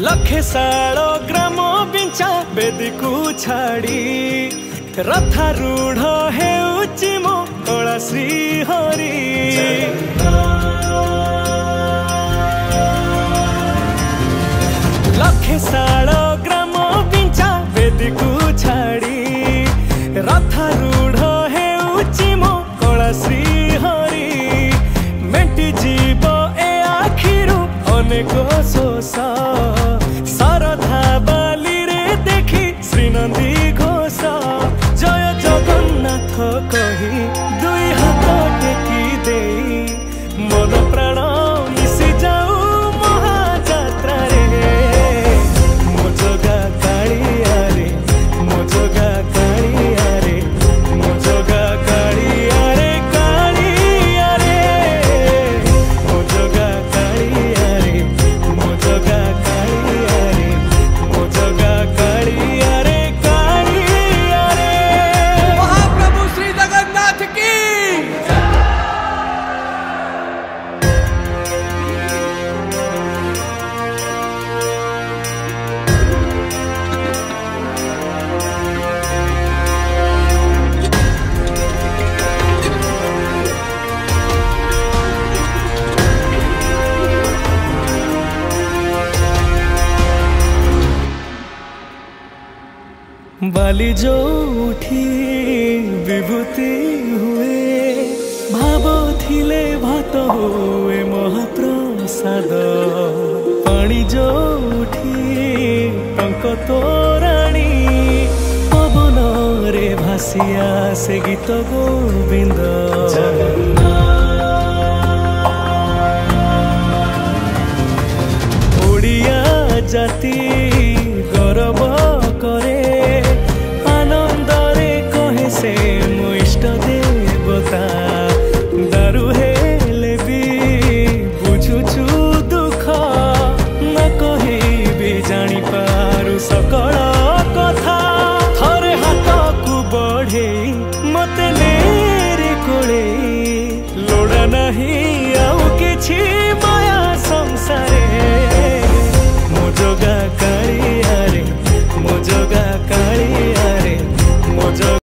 लखे साल ग्राम बिंचा बेदी को छाड़ी रथारूढ़ हेउची मो कला श्री हरि। लखे साल ग्राम बिंचा बेदी को छाड़ी रथारूढ़ हेउची मो कला श्री हरि। मेटी जीव ए आखिरु अनेक शोष सरधा बाली रे देखी श्रीनंदी घोष। जय जगन्नाथ कही दुई हाथ टेकी दे मन प्राण मिशि जाऊ महाजात्रा रे। मो जगा कालिया रे मो जगा कालिया रे मो जगा कालिया रे कालिया रे मो जगा कालिया रे मो जगा कालिया रे मो जगा कालिया रे कालिया रे। महाप्रभु श्री जगन्नाथ की बाली जो उठी विभूति हुए भाव थिले भात हुए महाप्रसाद। पानी जो उठी टंक तोराणी पवन रे भासिया से गीत गोविंद। ओडिया जाति गौरव करे आनंदरे कहे से मो इष्ट देवता। दारु हेले भी बुझुछु दुख न कहे भी जानी पारु सकल कथा। थरे हाथ को बढ़े मते नेरे कोले लोड़ा नहीं आउ किछि माया संसारे। मो जगा